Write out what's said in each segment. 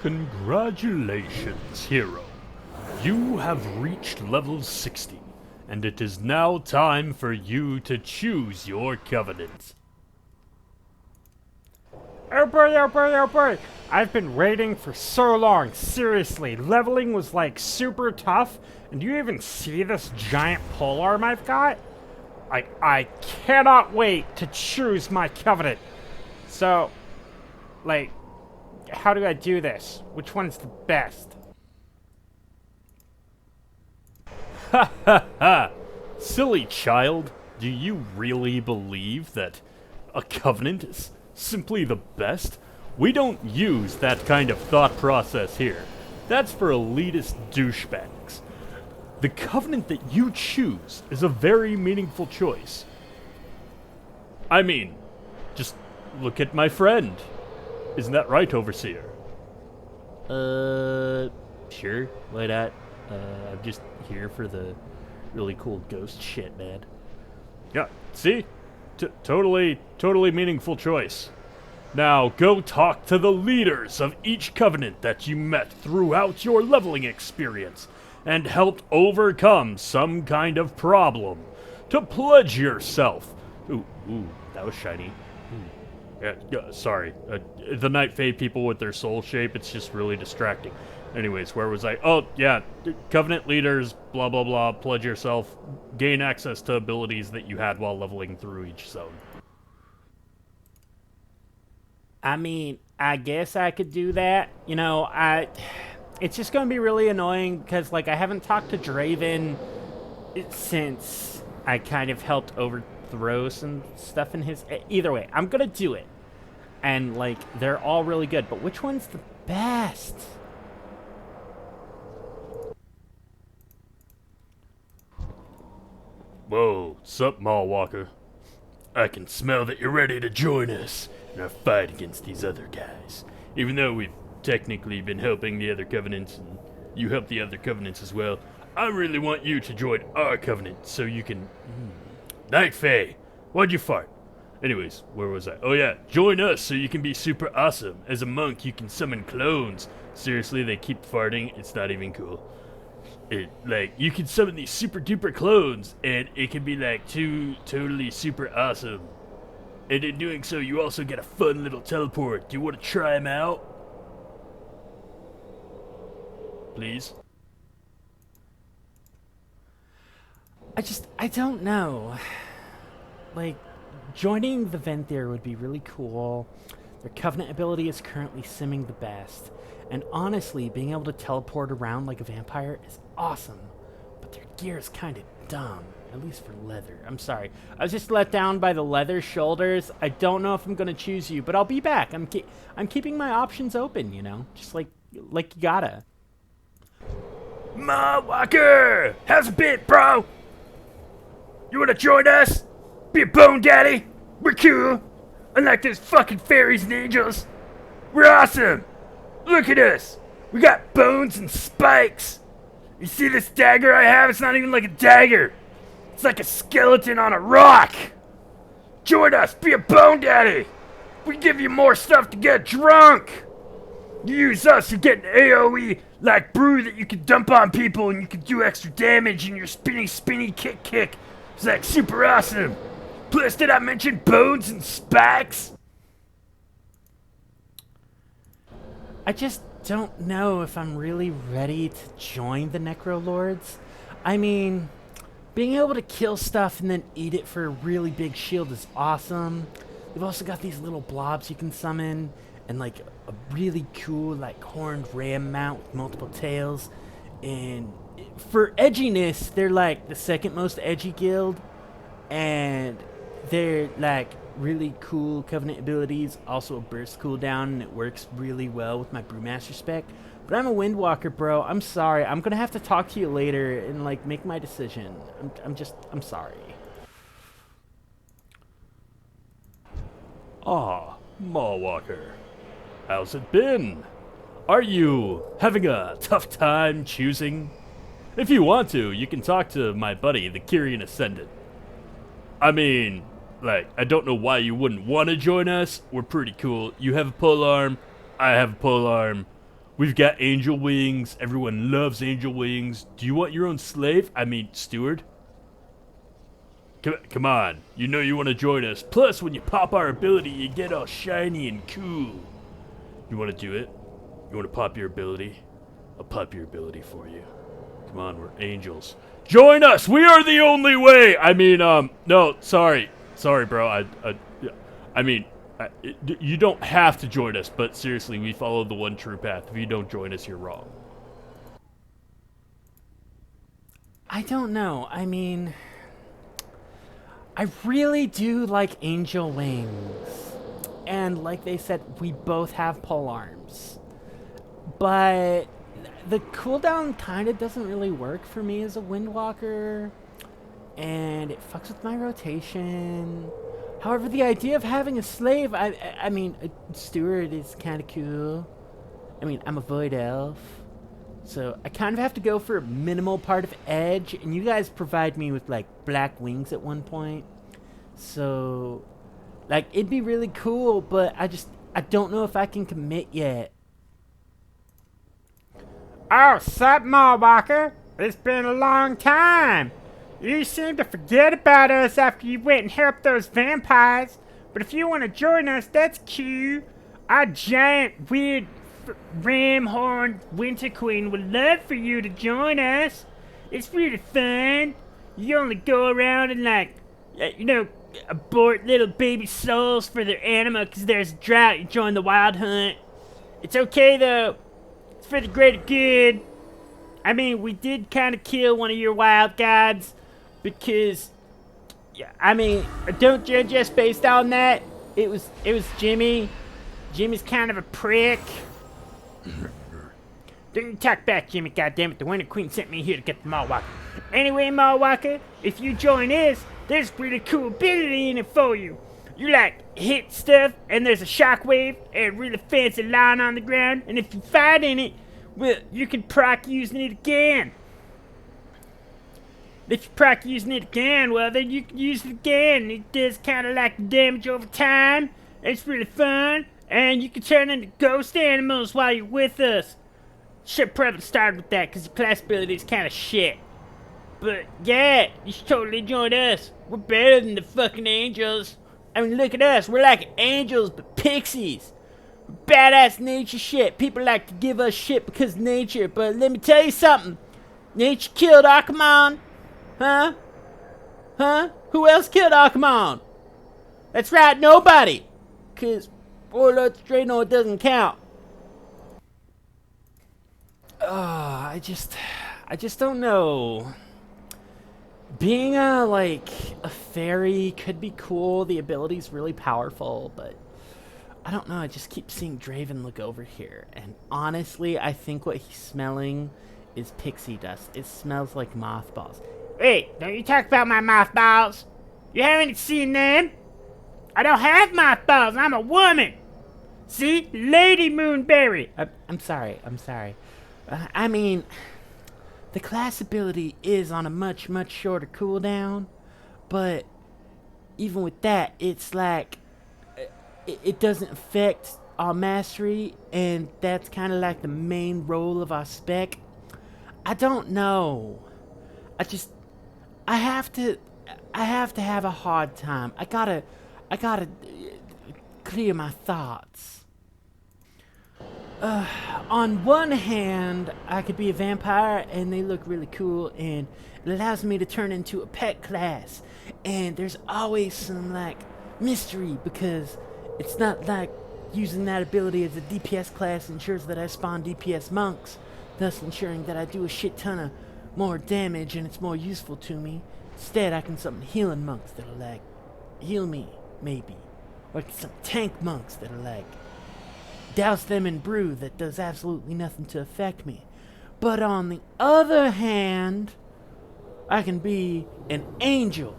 Congratulations, hero. You have reached level 60, and it is now time for you to choose your covenant. Oh boy, oh boy, oh boy. I've been waiting for so long. Seriously, leveling was like super tough. And do you even see this giant polearm I've got? I cannot wait to choose my covenant. So, like, how do I do this? Which one's the best? Ha ha ha! Silly child, do you really believe that a covenant is simply the best? We don't use that kind of thought process here. That's for elitist douchebags. The covenant that you choose is a very meaningful choice. I mean, just look at my friend. Isn't that right, Overseer? Sure, why not? I'm just here for the really cool ghost shit, man. Yeah, see? Totally meaningful choice. Now, go talk to the leaders of each covenant that you met throughout your leveling experience and helped overcome some kind of problem to pledge yourself. Ooh, that was shiny. Yeah, sorry. The Night Fae people with their soul shape, it's just really distracting. Anyways, where was I? Oh, yeah. Covenant leaders, blah, blah, blah. Pledge yourself. Gain access to abilities that you had while leveling through each zone. I mean, I guess I could do that. You know, it's just going to be really annoying because, like, I haven't talked to Draven since I kind of helped overthrow some stuff in his... Either way, I'm going to do it. And, like, they're all really good. But which one's the best? Whoa, sup, Mallwalker? I can smell that you're ready to join us in our fight against these other guys. Even though we've technically been helping the other covenants, and you help the other covenants as well, I really want you to join our covenant so you can... Night Fae, why'd you fart? Anyways, where was I? Oh yeah, join us so you can be super awesome. As a monk, you can summon clones. Seriously, they keep farting, it's not even cool. You can summon these super duper clones, and it can be like totally super awesome. And in doing so, you also get a fun little teleport. Do you want to try them out? Please? I don't know. Like, joining the Venthyr would be really cool. Their Covenant ability is currently simming the best. And honestly, being able to teleport around like a vampire is awesome. But their gear is kind of dumb. At least for leather. I'm sorry. I was just let down by the leather shoulders. I don't know if I'm going to choose you, but I'll be back. I'm keeping my options open, you know? Just like you gotta. Mallwalker! How's it been, bro? You wanna join us? Be a bone daddy? We're cool. Unlike those fucking fairies and angels. We're awesome. Look at us. We got bones and spikes. You see this dagger I have? It's not even like a dagger. It's like a skeleton on a rock. Join us. Be a bone daddy. We give you more stuff to get drunk. You use us, you get an AoE like brew that you can dump on people and you can do extra damage and your spinny kick. It's like super awesome. Plus, did I mention bones and spikes? I just don't know if I'm really ready to join the Necrolords. I mean, being able to kill stuff and then eat it for a really big shield is awesome. They've also got these little blobs you can summon and like a really cool like horned ram mount with multiple tails. And for edginess, they're like the second most edgy guild. And they're like really cool Covenant abilities, also a burst cooldown, and it works really well with my Brewmaster spec. But I'm a Windwalker, bro. I'm sorry. I'm gonna have to talk to you later and like make my decision. I'm sorry. Ah, Mallwalker. How's it been? Are you having a tough time choosing? If you want to, you can talk to my buddy, the Kyrian Ascendant. I mean, like, I don't know why you wouldn't want to join us. We're pretty cool. You have a polearm. I have a polearm. We've got angel wings. Everyone loves angel wings. Do you want your own slave? I mean, steward? Come on. You know you want to join us. Plus, when you pop our ability, you get all shiny and cool. You want to do it? You want to pop your ability? I'll pop your ability for you. Come on, we're angels. Join us! We are the only way! I mean, no, sorry. Sorry, bro. You don't have to join us, but seriously, we follow the one true path. If you don't join us, you're wrong. I don't know. I mean, I really do like angel wings. And like they said, we both have pole arms. But the cooldown kind of doesn't really work for me as a windwalker. And it fucks with my rotation. However, the idea of having a slave, I mean, a steward is kind of cool. I mean, I'm a void elf. So I kind of have to go for a minimal part of edge. And you guys provide me with, like, black wings at one point. So, like, it'd be really cool, but I don't know if I can commit yet. Oh, sup, Mallwalker? It's been a long time. You seem to forget about us after you went and helped those vampires. But if you want to join us, that's cute. Our giant, weird, ram-horned Winter Queen would love for you to join us. It's really fun. You only go around and, like, abort little baby souls for their anima because there's a drought. You join the wild hunt. It's okay, though. It's for the greater good. I mean, we did kind of kill one of your wild gods because, yeah, I mean, don't judge us based on that. It was Jimmy. Jimmy's kind of a prick. Don't you talk back, Jimmy, goddammit. The Winter Queen sent me here to get the Mallwalker. Anyway, Mallwalker, if you join us, there's pretty cool ability in it for you. You, like, hit stuff, and there's a shockwave, and a really fancy line on the ground, and if you fight in it, well, you can proc using it again. If you proc using it again, well, then you can use it again. It does kind of like damage over time. It's really fun, and you can turn into ghost animals while you're with us. Should probably start with that, because your class ability is kind of shit. But, yeah, you should totally join us. We're better than the fucking angels. I mean, look at us. We're like angels, but pixies. Badass nature shit. People like to give us shit because of nature, but let me tell you something. Nature killed Archimonde. Huh? Who else killed Archimonde? That's right, nobody. Because Warlord Draenor doesn't count. I just don't know. Being a fairy could be cool. The ability's really powerful, but I don't know. I just keep seeing Draven look over here, and honestly, I think what he's smelling is pixie dust. It smells like mothballs. Wait, don't you talk about my mothballs? You haven't seen them? I don't have mothballs. I'm a woman. See? Lady Moonberry. I'm sorry. I mean, the class ability is on a much, much shorter cooldown, but even with that, it's like, it doesn't affect our mastery, and that's kind of like the main role of our spec. I don't know. I have to have a hard time. I gotta clear my thoughts. On one hand, I could be a vampire and they look really cool, and it allows me to turn into a pet class, and there's always some mystery because it's not like using that ability as a DPS class ensures that I spawn DPS monks, thus ensuring that I do a shit ton of more damage and it's more useful to me. Instead, I can summon healing monks that'll heal me, maybe. Or some tank monks that'll douse them in brew that does absolutely nothing to affect me. But on the other hand, I can be an angel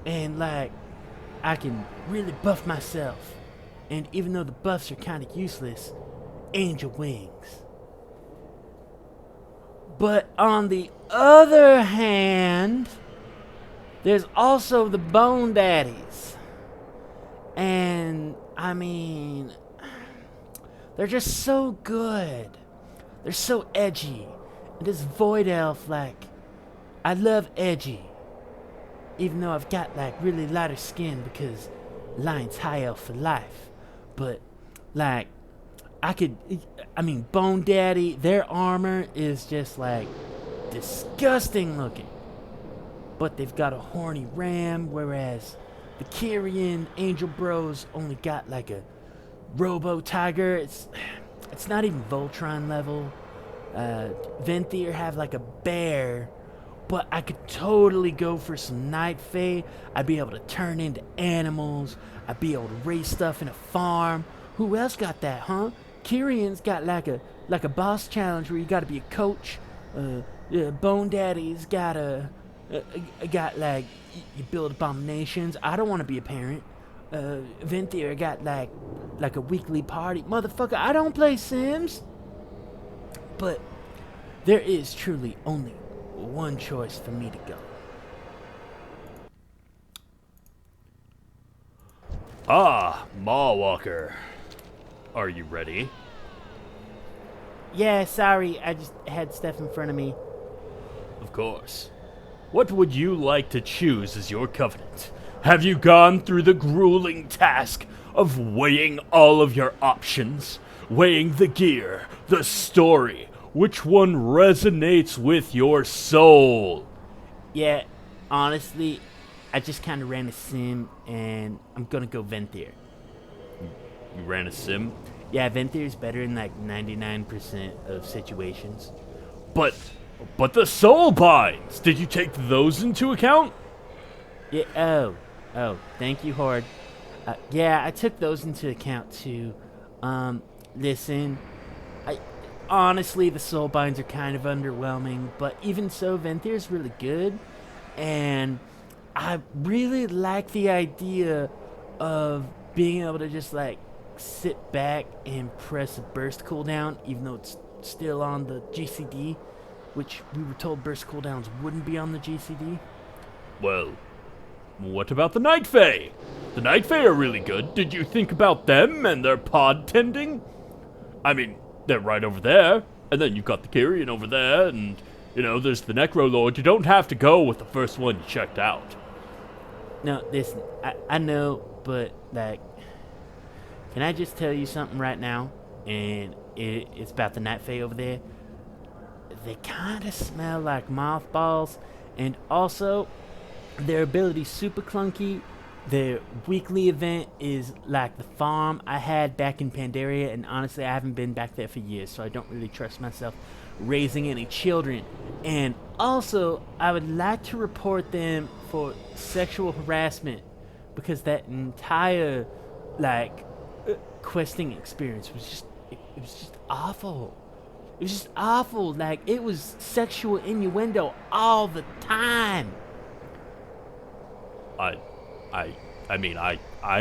and I can really buff myself. And even though the buffs are kind of useless, angel wings. But on the other hand, there's also the Bone Daddies. And I mean, they're just so good. they're so edgy. And this void elf, like, I love edgy. Even though I've got, like, really lighter skin because Lion's high elf for life. But, like, Bone Daddy, their armor is just, like, disgusting looking. But they've got a horny ram, whereas the Kyrian Angel Bros only got, like, a Robo Tiger. It's not even Voltron level. Venthyr have, like, a bear. But I could totally go for some Night Fae. I'd be able to turn into animals. I'd be able to raise stuff in a farm. Who else got that, huh? Kyrian's got like a boss challenge where you gotta be a coach. Bone Daddy's got like you build abominations. I don't want to be a parent. Venthyr got like a weekly party. Motherfucker, I don't play Sims. But there is truly only one choice for me to go. Ah, Mawwalker. Are you ready? Yeah, sorry, I just had stuff in front of me. Of course. What would you like to choose as your covenant? Have you gone through the grueling task of weighing all of your options? Weighing the gear, the story? Which one resonates with your soul? Yeah, honestly, I just kind of ran a sim, and I'm gonna go Venthyr. You ran a sim? Yeah, Ventyr's better in like 99% of situations. But the soul binds! Did you take those into account? Yeah, oh, thank you, Horde. Yeah, I took those into account too. Listen, honestly, the soul binds are kind of underwhelming, but even so, Ventyr's really good, and I really like the idea of being able to just like sit back and press a burst cooldown, even though it's still on the GCD, which we were told burst cooldowns wouldn't be on the GCD. Well, what about the Night Fae? The Night Fae are really good. Did you think about them and their pod tending? I mean, they're right over there, and then you've got the Kyrian over there, and, there's the Necrolord. You don't have to go with the first one you checked out. No, listen, I know, but, like, can I just tell you something right now? And it's about the Night Fae over there. They kind of smell like mothballs, and also, their ability's super clunky. Their weekly event is like the farm I had back in Pandaria, and honestly, I haven't been back there for years, so I don't really trust myself raising any children. And also, I would like to report them for sexual harassment, because that entire, questing experience was just, it was just awful. It was just awful. Like, it was sexual innuendo all the time. I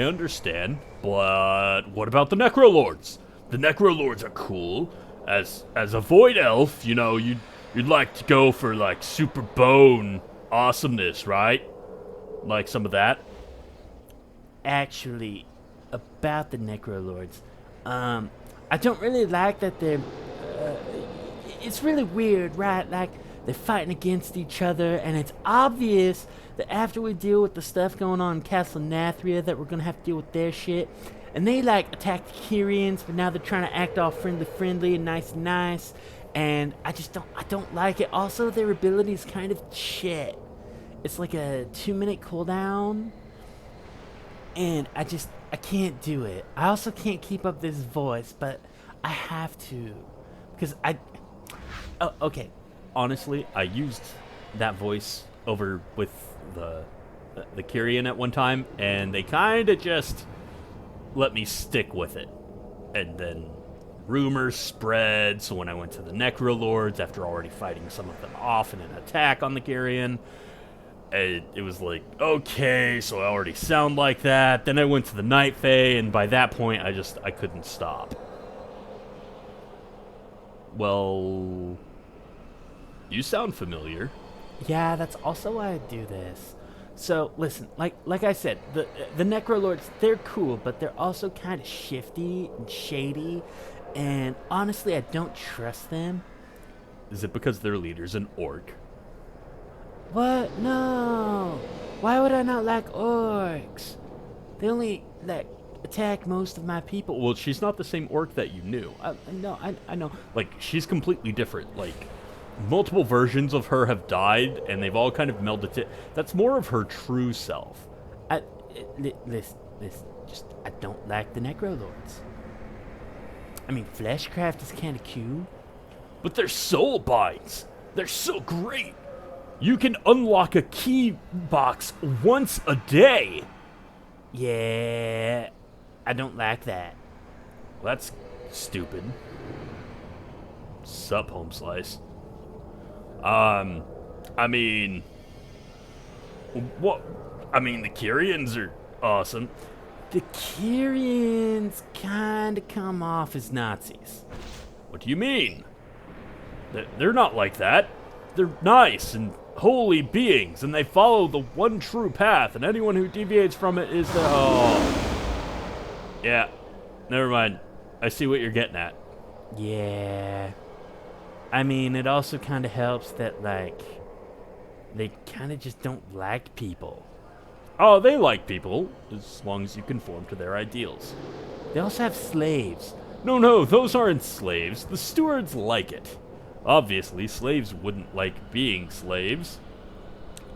understand, but what about the Necrolords? The Necrolords are cool. As a Void Elf, you'd like to go for, super bone awesomeness, right? Like some of that? Actually, about the Necrolords, I don't really like that they're, it's really weird, right? Like, they're fighting against each other, and it's obvious that after we deal with the stuff going on in Castle Nathria, that we're gonna have to deal with their shit. And they, attack the Kyrians, but now they're trying to act all friendly and nice. And I don't like it. Also, their ability is kind of shit. It's like a 2-minute cooldown. And I can't do it. I also can't keep up this voice, but I have to. Because okay. Honestly, I used that voice over with the Kyrian at one time, and they kind of just let me stick with it. And then rumors spread, so when I went to the Necrolords, after already fighting some of them off in an attack on the Kyrian, it was like, okay, so I already sound like that. Then I went to the Night Fae, and by that point, I couldn't stop. Well, you sound familiar. Yeah, that's also why I do this. So, listen, like I said, the Necrolords, they're cool, but they're also kind of shifty and shady, And honestly, I don't trust them. Is it because their leader's an orc? What? No. Why would I not like orcs? They only, like, attack most of my people. Well, she's not the same orc that you knew. I know. Like, she's completely different. Like, multiple versions of her have died, and they've all kind of melded to... That's more of her true self. Listen, just, I don't like the Necrolords. I mean, Fleshcraft is kind of cute. But they're soul binds. They're so great. You can unlock a key box once a day. Yeah, I don't like that. Well, that's stupid. Sup, Home Slice. I mean... What? I mean, the Kyrians are awesome. The Kyrians kind of come off as Nazis. What do you mean? They're not like that. They're nice and holy beings, and they follow the one true path, and anyone who deviates from it is the... Oh. Yeah, never mind. I see what you're getting at. Yeah. I mean, it also kind of helps that, like, they kind of just don't like people. Oh, they like people, as long as you conform to their ideals. They also have slaves. No, those aren't slaves. The stewards like it. Obviously, slaves wouldn't like being slaves.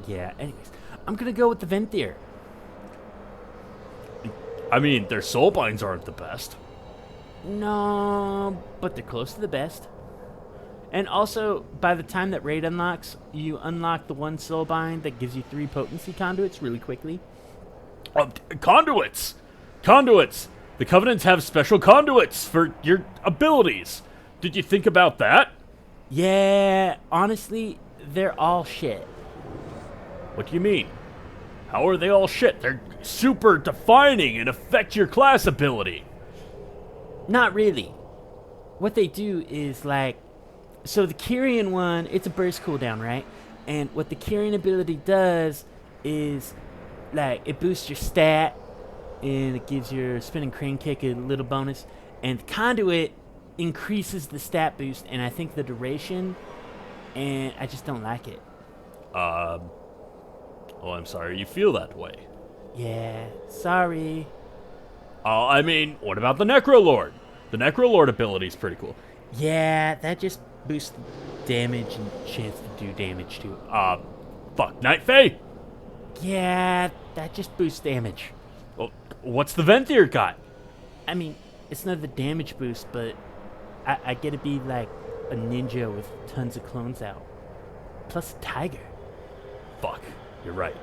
Yeah, anyways, I'm gonna go with the Venthyr. I mean, their soulbinds aren't the best. No, but they're close to the best. And also, by the time that raid unlocks, you unlock the one soulbind that gives you 3 potency conduits really quickly. Conduits! Conduits! The Covenants have special conduits for your abilities. Did you think about that? Yeah, honestly, they're all shit. What do you mean? How are they all shit? They're super defining and affect your class ability. Not really. What they do is, like, so the Kyrian one, it's a burst cooldown, right? And what the Kyrian ability does is, like, it boosts your stat, and it gives your spinning crane kick a little bonus. And the conduit increases the stat boost, and I think the duration, and I just don't like it. Oh, I'm sorry you feel that way. Yeah, sorry. I mean, what about the Necrolord? The Necrolord ability is pretty cool. Yeah, that just boosts damage and chance to do damage too. Fuck, Night Fae? Yeah, that just boosts damage. Well, what's the Venthyr got? I mean, it's not the damage boost, but I get to be like a ninja with tons of clones out. Plus a tiger. Fuck, you're right.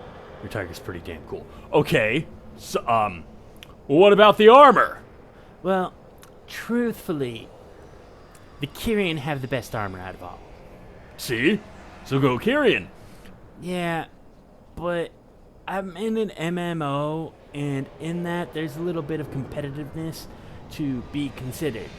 Your tiger's pretty damn cool. Okay, so, what about the armor? Well, truthfully, the Kyrian have the best armor out of all. See? So go Kyrian. Yeah, but I'm in an MMO, and in that there's a little bit of competitiveness to be considered.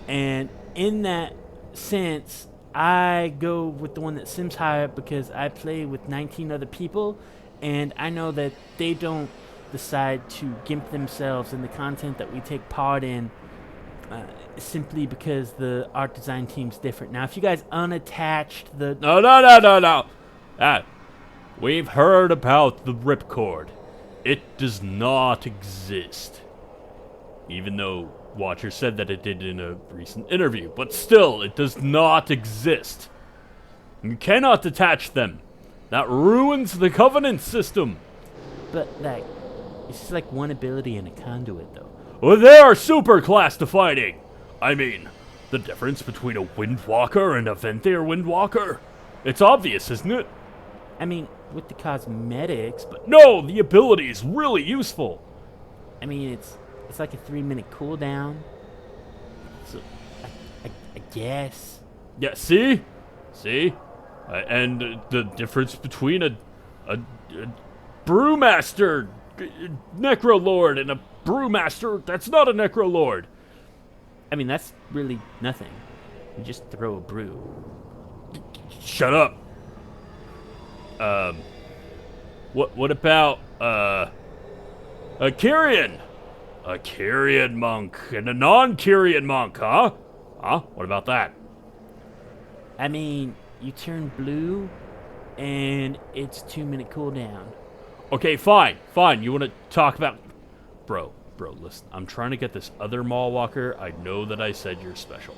And in that sense, I go with the one that sims higher because I play with 19 other people, and I know that they don't decide to gimp themselves in the content that we take part in simply because the art design team's different. Now, if you guys unattached the... No. We've heard about the Ripcord. It does not exist. Even though Watcher said that it did in a recent interview. But still, it does not exist. You cannot detach them. That ruins the Covenant system. But, like, it's just like one ability in a conduit, though. Well, they are super class defining. I mean, the difference between a Windwalker and a Venthyr Windwalker. It's obvious, isn't it? I mean, with the cosmetics, but No, the ability is really useful. I mean, it's like a 3-minute cooldown. So, I guess. Yeah, see? And the difference between a Brewmaster Necrolord and a Brewmaster that's not a Necrolord. I mean, that's really nothing. You just throw a brew. Shut up. What about, a Kyrian? A Kyrian monk and a non-Kyrian monk, huh? Huh? What about that? I mean, you turn blue, and it's 2-minute cooldown. Okay, fine. You want to talk about... Bro, listen. I'm trying to get this other mall walker. I know that I said you're special.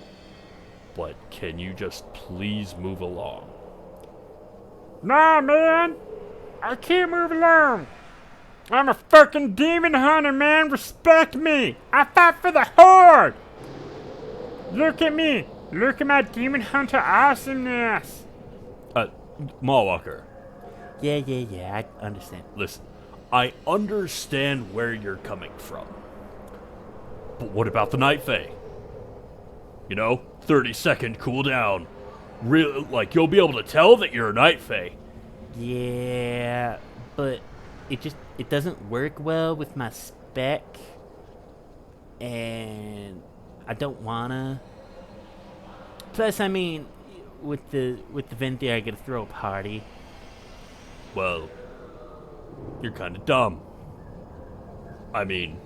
But can you just please move along? Nah, man. I can't move along. I'm a fucking demon hunter, man. Respect me. I fight for the Horde. Look at me. Look at my demon hunter awesomeness. Mall walker. Yeah, I understand. Listen, I understand where you're coming from. But what about the Night Fae? 30-second cooldown. Like, you'll be able to tell that you're a Night Fae. Yeah, but it doesn't work well with my spec, and I don't wanna. Plus, I mean, with the Venthyr, I gotta throw a party. Well, you're kind of dumb. I mean,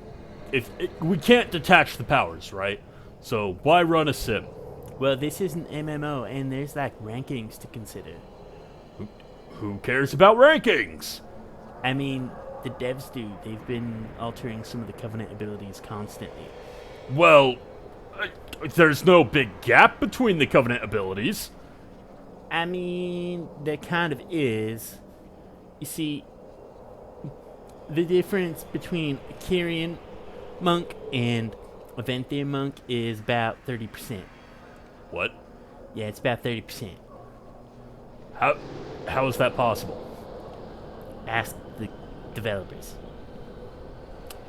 we can't detach the powers, right? So why run a sim? Well, this is an MMO, and there's like rankings to consider. Who cares about rankings? I mean, the devs do. They've been altering some of the Covenant abilities constantly. Well, there's no big gap between the Covenant abilities. I mean, there kind of is. You see, the difference between a Kyrian monk and a Venthyr monk is about 30%. What? Yeah, it's about 30%. How is that possible? Ask the developers.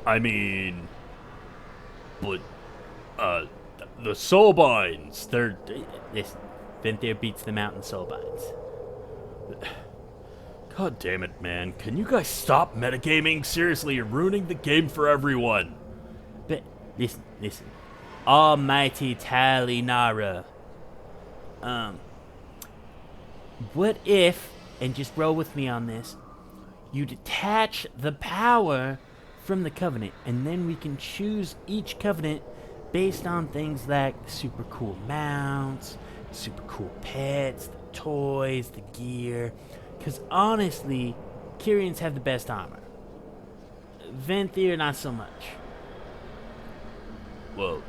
I mean, but the Soulbinds, they're... Listen, Venthyr beats them out in Soulbinds. God damn it, man. Can you guys stop metagaming? Seriously, you're ruining the game for everyone. But, listen. Almighty Tali Nara. What if, and just roll with me on this, you detach the power from the Covenant, and then we can choose each Covenant based on things like super cool mounts, super cool pets, the toys, the gear. Because honestly, Kyrians have the best armor. Venthyr, not so much. Well,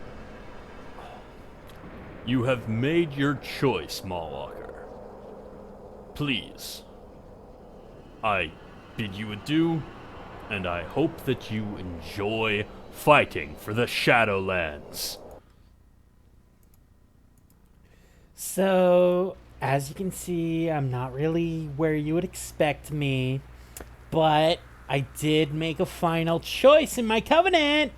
you have made your choice, Mallwalker. Please, I bid you adieu, and I hope that you enjoy fighting for the Shadowlands. So, as you can see, I'm not really where you would expect me, but I did make a final choice in my Covenant.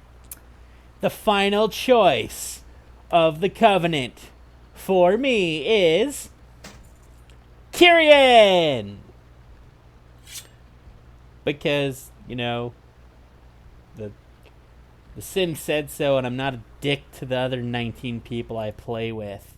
The final choice of the Covenant for me is Kyrian! Because, the sim said so, and I'm not a dick to the other 19 people I play with.